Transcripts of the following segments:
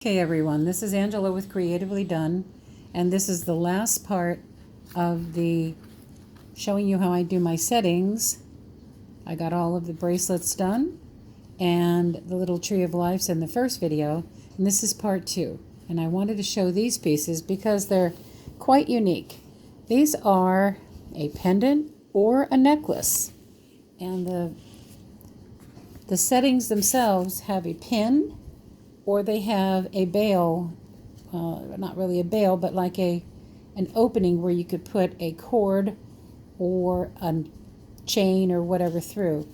Okay everyone, this is Angela with Creatively Done, and this is the last part of the showing you how I do my settings. I got all of the bracelets done and the little tree of life's in the first video, and this is part 2. And I wanted to show these pieces because they're quite unique. These are a pendant or a necklace, and the settings themselves have a pin, or they have a bail, not really a bail, but like an opening where you could put a cord or a chain or whatever through.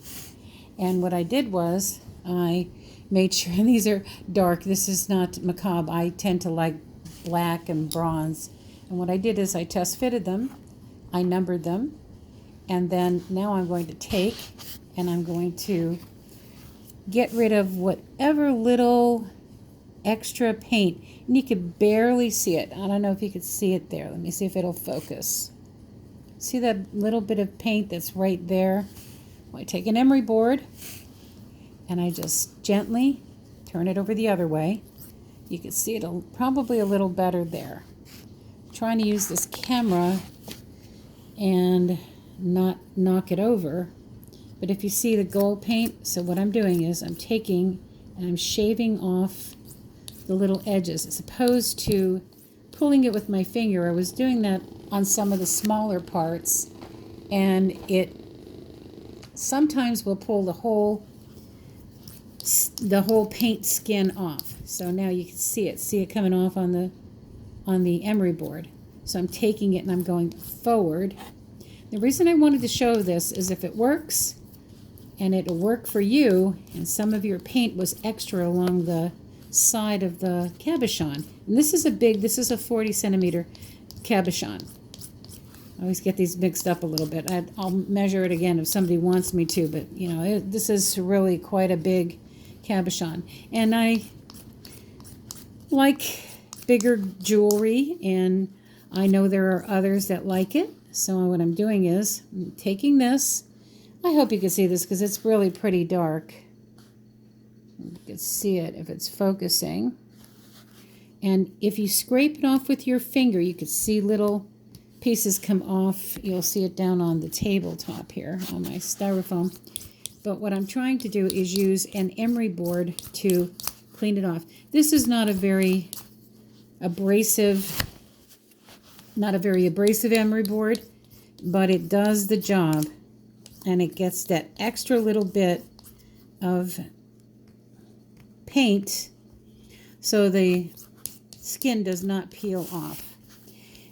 And what I did was I made sure, and these are dark, this is not macabre, I tend to like black and bronze. And what I did is I test fitted them, I numbered them, and then now I'm going to take and I'm going to get rid of whatever little extra paint, and you could barely see it. I don't know if you could see it there. Let me see if it'll focus. See that little bit of paint that's right there? Well, I take an emery board and I just gently turn it over the other way. You can see it probably a little better there. I'm trying to use this camera and not knock it over, but if you see the gold paint, so what I'm doing is I'm taking and I'm shaving off the little edges as opposed to pulling it with my finger. I was doing that on some of the smaller parts, and it sometimes will pull the whole paint skin off. So now you can see it coming off on the emery board. So I'm taking it and I'm going forward. The reason I wanted to show this is if it works, and it'll work for you, and some of your paint was extra along the side of the cabochon. And this is a 40 centimeter cabochon. I always get these mixed up a little bit. I'll measure it again if somebody wants me to, but you know, this is really quite a big cabochon. And I like bigger jewelry, and I know there are others that like it. So what I'm doing is I'm taking this. I hope you can see this because it's really pretty dark. You can see it if it's focusing. And if you scrape it off with your finger, you can see little pieces come off. You'll see it down on the tabletop here on my styrofoam. But what I'm trying to do is use an emery board to clean it off. This is not a very abrasive emery board, but it does the job, and it gets that extra little bit of paint so the skin does not peel off.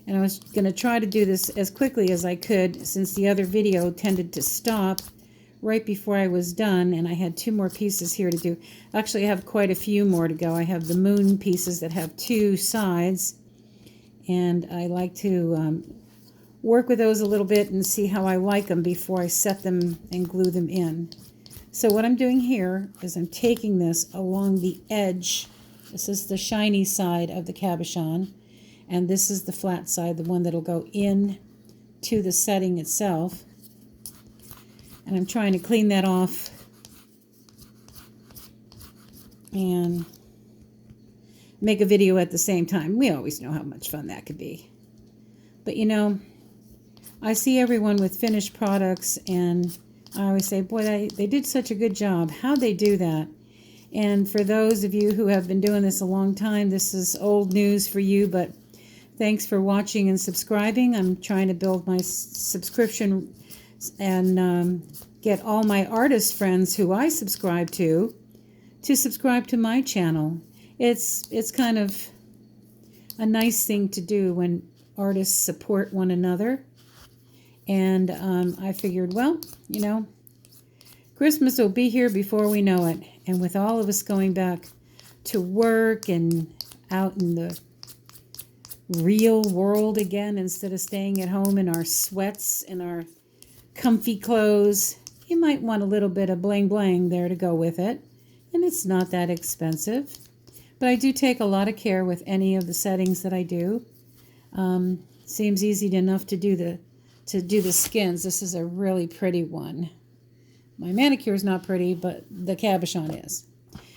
And I was going to try to do this as quickly as I could, since the other video tended to stop right before I was done, and I had 2 more pieces here to do. Actually, I have quite a few more to go. I have the moon pieces that have 2 sides, and I like to work with those a little bit and see how I like them before I set them and glue them in. So what I'm doing here is I'm taking this along the edge. This is the shiny side of the cabochon, and this is the flat side, the one that'll go in to the setting itself. And I'm trying to clean that off and make a video at the same time. We always know how much fun that could be. But you know, I see everyone with finished products, and I always say, boy, they did such a good job. How'd they do that? And for those of you who have been doing this a long time, this is old news for you, but thanks for watching and subscribing. I'm trying to build my subscription and get all my artist friends who I subscribe to subscribe to my channel. It's kind of a nice thing to do when artists support one another. And I figured, well, you know, Christmas will be here before we know it. And with all of us going back to work and out in the real world again, instead of staying at home in our sweats and our comfy clothes, you might want a little bit of bling bling there to go with it. And it's not that expensive. But I do take a lot of care with any of the settings that I do. Seems easy enough to do the skins. This is a really pretty one. My manicure is not pretty, but the cabochon is.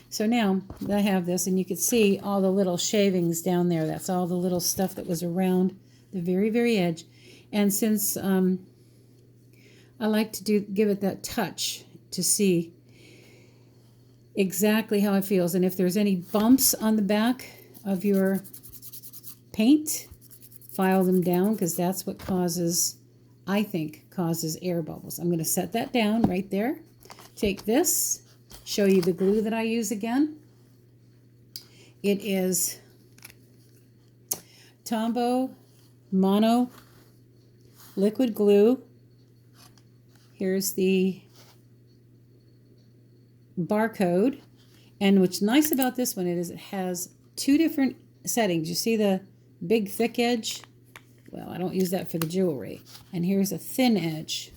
So now I have this, and you can see all the little shavings down there. That's all the little stuff that was around the very, very edge. And since I like to give it that touch to see exactly how it feels. And if there's any bumps on the back of your paint, file them down, because that's what causes, I think, causes air bubbles. I'm going to set that down right there. Take this, show you the glue that I use again. It is Tombow Mono Liquid Glue. Here's the barcode. And what's nice about this one is it has two different settings. You see the big thick edge? Well, I don't use that for the jewelry. And here's a thin edge.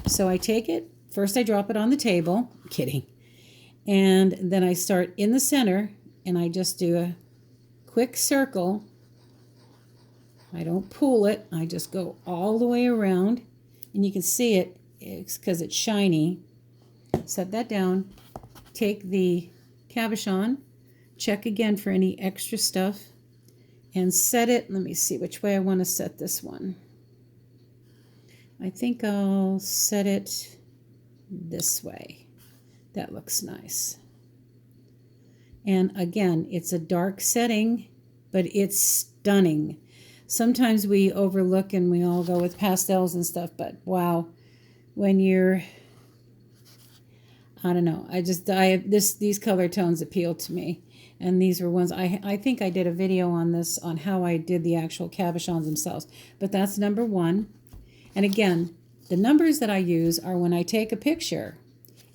So I take it, first I drop it on the table. Kidding. And then I start in the center, and I just do a quick circle. I don't pull it. I just go all the way around. And you can see it, it's because it's shiny. Set that down. Take the cabochon. Check again for any extra stuff. And set it. Let me see which way I want to set this one. I think I'll set it this way. That looks nice. And again, it's a dark setting, but it's stunning. Sometimes we overlook and we all go with pastels and stuff, but wow, when you're, I don't know, these color tones appeal to me. And these were ones, I think I did a video on this, on how I did the actual cabochons themselves. But that's number one. And again, the numbers that I use are when I take a picture,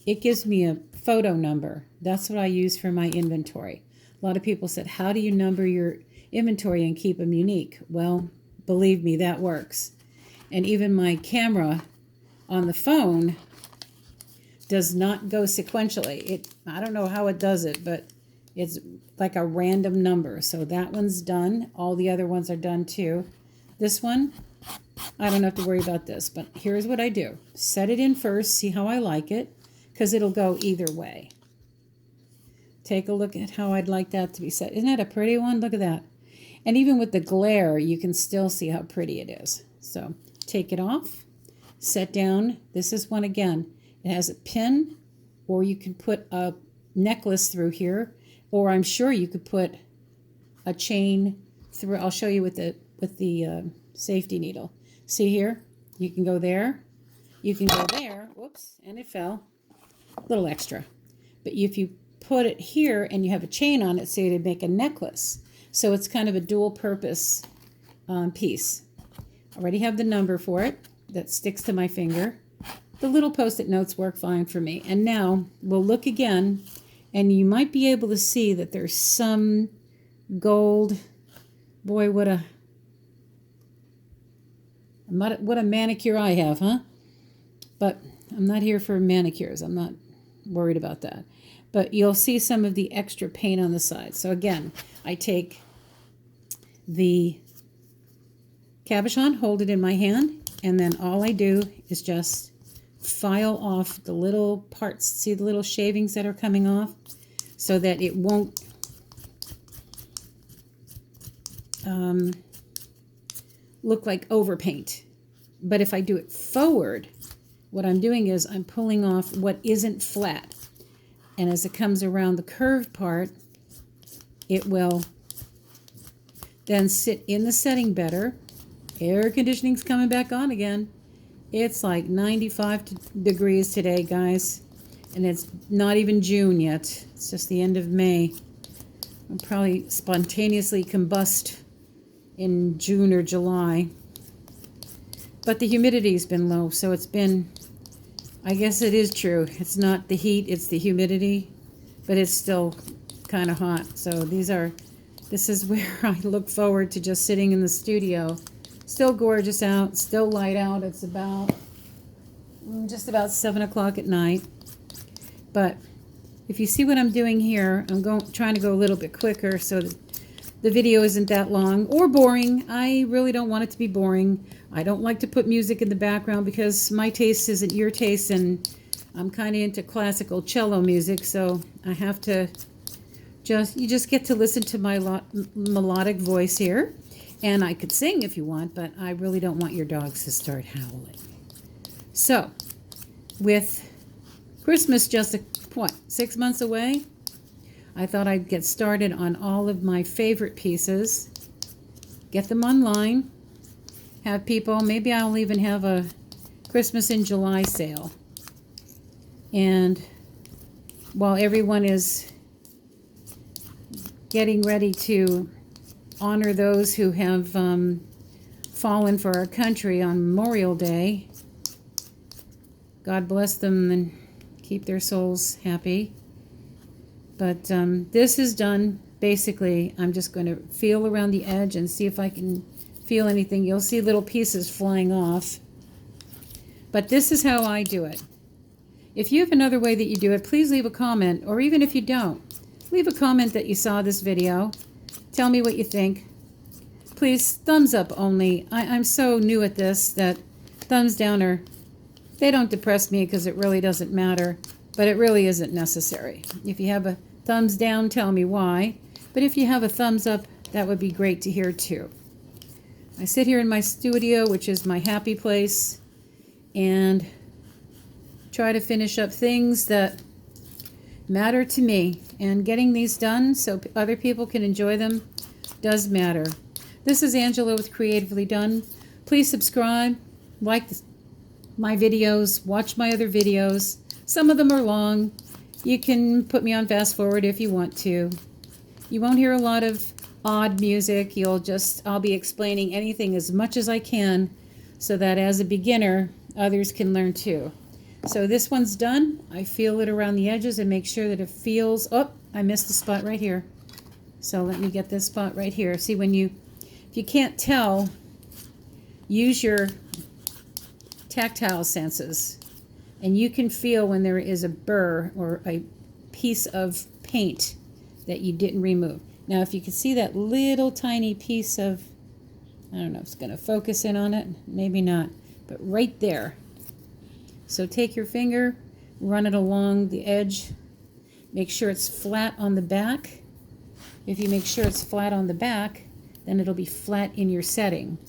it gives me a photo number. That's what I use for my inventory. A lot of people said, how do you number your inventory and keep them unique? Well, believe me, that works. And even my camera on the phone does not go sequentially. I don't know how it does it, but it's like a random number. So that one's done. All the other ones are done too. This one, I don't have to worry about this, but here's what I do. Set it in first, see how I like it, because it'll go either way. Take a look at how I'd like that to be set. Isn't that a pretty one? Look at that. And even with the glare, you can still see how pretty it is. So take it off, set down. This is one again. It has a pin, or you can put a necklace through here, or I'm sure you could put a chain through. I'll show you with the safety needle. See here? You can go there. You can go there. Whoops, and it fell. A little extra. But if you put it here and you have a chain on it, so you'd make a necklace. So it's kind of a dual purpose piece. I already have the number for it that sticks to my finger. The little post-it notes work fine for me. And now we'll look again, and you might be able to see that there's some gold. Boy, what a manicure I have, huh? But I'm not here for manicures. I'm not worried about that. But you'll see some of the extra paint on the side. So again, I take the cabochon, hold it in my hand, and then all I do is just file off the little parts. See the little shavings that are coming off? So that it won't look like overpaint. But if I do it forward, what I'm doing is I'm pulling off what isn't flat. And as it comes around the curved part, it will then sit in the setting better. Air conditioning's coming back on again. It's like 95 degrees today, guys. And it's not even June yet. It's just the end of May. I'll probably spontaneously combust in June or July. But the humidity's been low, so it's been, I guess it is true. It's not the heat, it's the humidity, but it's still kind of hot. So this is where I look forward to just sitting in the studio. Still gorgeous out, still light out. It's just about 7 o'clock at night. But if you see what I'm doing here, I'm trying to go a little bit quicker so that the video isn't that long or boring. I really don't want it to be boring. I don't like to put music in the background because my taste isn't your taste, and I'm kind of into classical cello music, so I have to You just get to listen to my melodic voice here. And I could sing if you want, but I really don't want your dogs to start howling. So, with Christmas just, 6 months away, I thought I'd get started on all of my favorite pieces, get them online, have people, maybe I'll even have a Christmas in July sale. And while everyone is getting ready to honor those who have fallen for our country on Memorial Day, God bless them and keep their souls happy. But this is done. Basically, I'm just going to feel around the edge and see if I can feel anything. You'll see little pieces flying off. But this is how I do it. If you have another way that you do it, please leave a comment. Or even if you don't, leave a comment that you saw this video. Tell me what you think. Please, thumbs up only. I'm so new at this that thumbs down they don't depress me because it really doesn't matter, but it really isn't necessary. If you have a thumbs down, tell me why. But if you have a thumbs up, that would be great to hear too. I sit here in my studio, which is my happy place, and try to finish up things that matter to me. And getting these done so other people can enjoy them does matter. This is Angela with Creatively Done. Please subscribe, like my videos, watch my other videos. Some of them are long. You can put me on fast forward if you want to. You won't hear a lot of odd music. I'll be explaining anything as much as I can so that as a beginner, others can learn too. So this one's done. I feel it around the edges and make sure that it feels, oh, I missed the spot right here. So let me get this spot right here. See, if you can't tell, use your tactile senses, and you can feel when there is a burr or a piece of paint that you didn't remove. Now, if you can see that little tiny piece of, I don't know if it's going to focus in on it, maybe not, but right there. So take your finger, run it along the edge, make sure it's flat on the back. If you make sure it's flat on the back, then it'll be flat in your setting.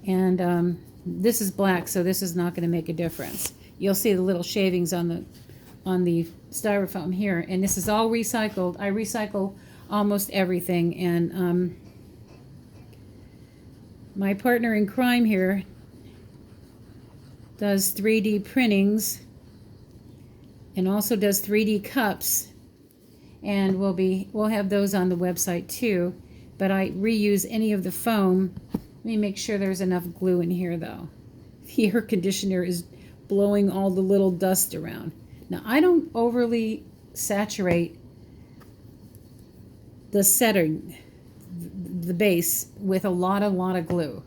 And this is black, so this is not going to make a difference. You'll see the little shavings on the styrofoam here, and this is all recycled. I recycle almost everything, and my partner in crime here does 3D printings and also does 3D cups, and we'll have those on the website too. But I reuse any of the foam. Let me make sure there's enough glue in here though. The air conditioner is blowing all the little dust around. Now I don't overly saturate the setting, the base, with a lot of glue.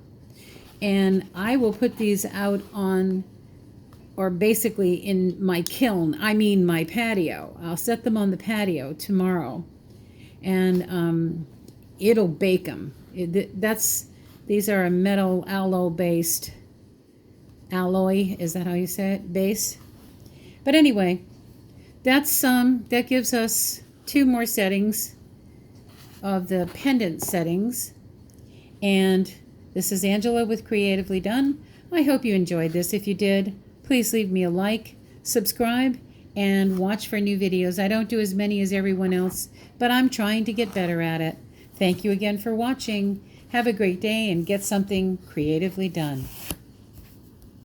And I will put these out on, or basically in my kiln, I mean my patio. I'll set them on the patio tomorrow, and it'll bake them. These are a metal alloy-based, alloy, is that how you say it? Base. But anyway, that gives us 2 more settings of the pendant settings. And this is Angela with Creatively Done. I hope you enjoyed this. If you did, please leave me a like, subscribe, and watch for new videos. I don't do as many as everyone else, but I'm trying to get better at it. Thank you again for watching. Have a great day and get something creatively done.